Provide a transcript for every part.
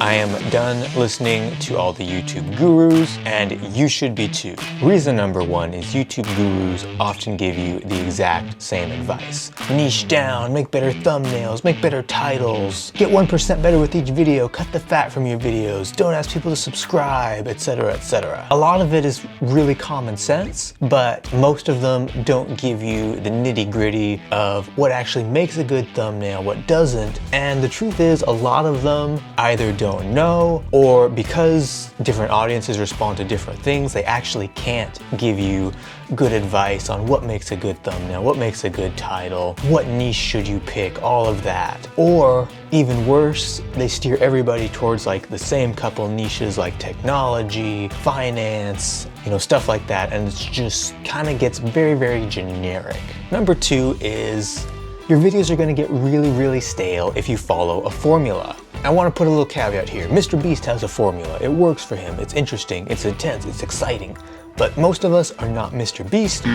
I am done listening to all the YouTube gurus, and you should be too. Reason number one is YouTube gurus often give you the exact same advice. Niche down, make better thumbnails, make better titles, get 1% better with each video, cut the fat from your videos, don't ask people to subscribe, etc., etc. A lot of it is really common sense, but most of them don't give you the nitty-gritty of what actually makes a good thumbnail, what doesn't, and the truth is a lot of them either don't know, or because different audiences respond to different things, they actually can't give you good advice on what makes a good thumbnail, what makes a good title, what niche should you pick, all of that. Or even worse, they steer everybody towards like the same couple niches like technology, finance, stuff like that, and it just kind of gets very, very generic. Number two is your videos are going to get really, really stale if you follow a formula. I want to put a little caveat here. Mr. Beast has a formula. It works for him. It's interesting, it's intense, it's exciting. But most of us are not Mr. Beast.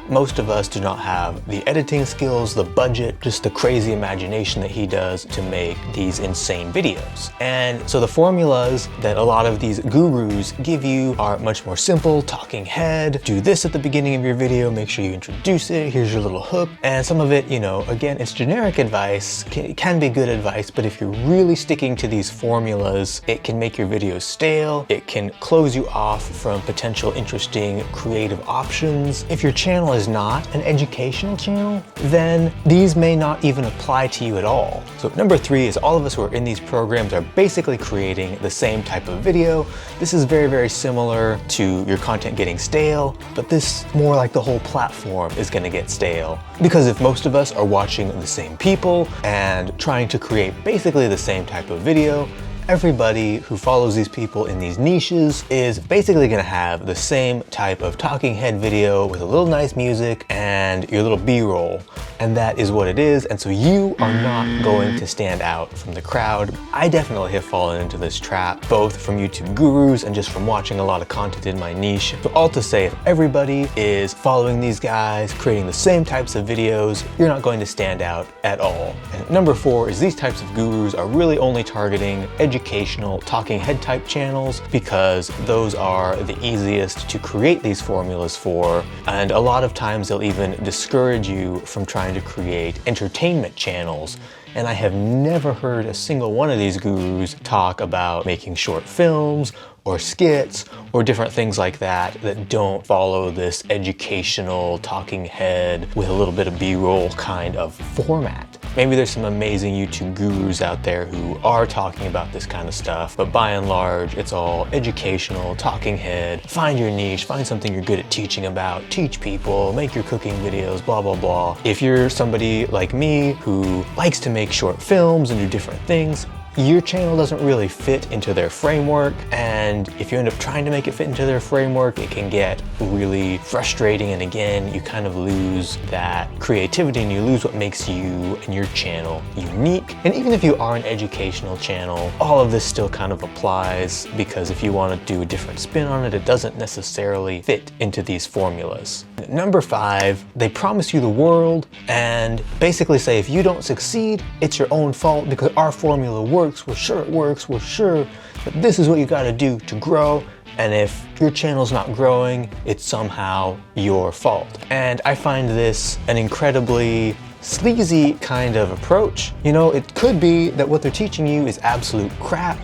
Most of us do not have the editing skills, the budget, just the crazy imagination that he does to make these insane videos. And so the formulas that a lot of these gurus give you are much more simple, talking head, do this at the beginning of your video, make sure you introduce it, here's your little hook. And some of it, again, it's generic advice, can be good advice, but if you're really sticking to these formulas, it can make your videos stale, it can close you off from potential interesting creative options. If your channel is not an educational channel, then these may not even apply to you at all. So number three is all of us who are in these programs are basically creating the same type of video. This is very, very similar to your content getting stale, but this more like the whole platform is gonna get stale. Because if most of us are watching the same people and trying to create basically the same type of video, everybody who follows these people in these niches is basically gonna have the same type of talking head video with a little nice music and your little B-roll. And that is what it is. And so you are not going to stand out from the crowd. I definitely have fallen into this trap, both from YouTube gurus and just from watching a lot of content in my niche. So all to say, if everybody is following these guys, creating the same types of videos, you're not going to stand out at all. And number four is these types of gurus are really only targeting educational talking head type channels because those are the easiest to create these formulas for, and a lot of times they'll even discourage you from trying to create entertainment channels. And I have never heard a single one of these gurus talk about making short films or skits or different things like that that don't follow this educational talking head with a little bit of B-roll kind of format. Maybe there's some amazing YouTube gurus out there who are talking about this kind of stuff, but by and large, it's all educational, talking head, find your niche, find something you're good at teaching about, teach people, make your cooking videos, blah, blah, blah. If you're somebody like me who likes to make short films and do different things, your channel doesn't really fit into their framework, and if you end up trying to make it fit into their framework, it can get really frustrating, and again, you kind of lose that creativity and you lose what makes you and your channel unique. And even if you are an educational channel, all of this still kind of applies, because if you want to do a different spin on it, it doesn't necessarily fit into these formulas. Number five, they promise you the world and basically say if you don't succeed, it's your own fault because our formula works. We're sure it works, we're sure that this is what you gotta do to grow, and if your channel's not growing, it's somehow your fault. And I find this an incredibly sleazy kind of approach. It could be that what they're teaching you is absolute crap,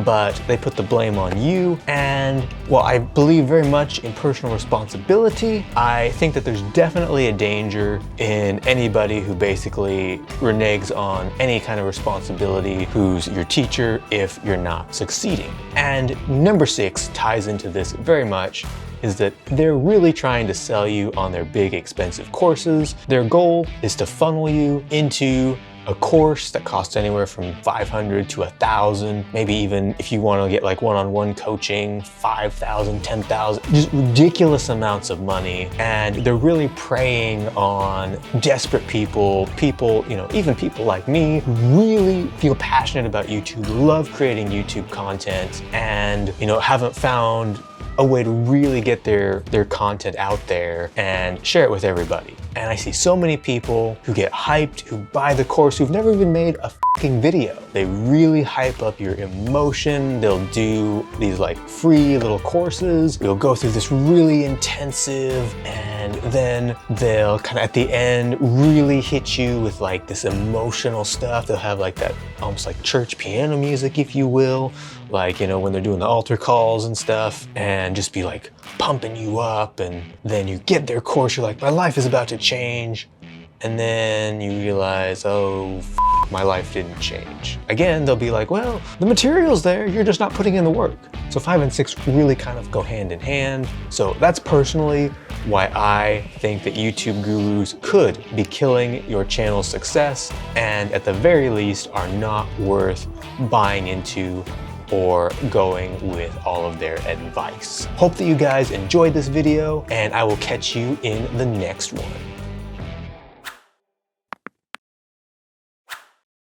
but they put the blame on you. And while I believe very much in personal responsibility, I think that there's definitely a danger in anybody who basically reneges on any kind of responsibility who's your teacher if you're not succeeding. And number six ties into this very much, is that they're really trying to sell you on their big expensive courses. Their goal is to funnel you into a course that costs anywhere from $500 to $1,000, maybe even if you want to get like one-on-one coaching, $5,000, $10,000, just ridiculous amounts of money. And they're really preying on desperate people, even people like me who really feel passionate about YouTube, love creating YouTube content, and haven't found a way to really get their content out there and share it with everybody. And I see so many people who get hyped, who buy the course, who've never even made a video. They really hype up your emotion. They'll do these like free little courses. You'll go through this really intensive, and then they'll kind of at the end really hit you with like this emotional stuff. They'll have like that almost like church piano music, if you will, like, you know, when they're doing the altar calls and stuff, and just be like pumping you up. And then you get their course, you're like, my life is about to change. And then you realize, oh, my life didn't change. Again, they'll be like, well, the material's there, you're just not putting in the work. So 5 and 6 really kind of go hand in hand. So that's personally why I think that YouTube gurus could be killing your channel's success, and at the very least are not worth buying into or going with all of their advice. Hope that you guys enjoyed this video, and I will catch you in the next one.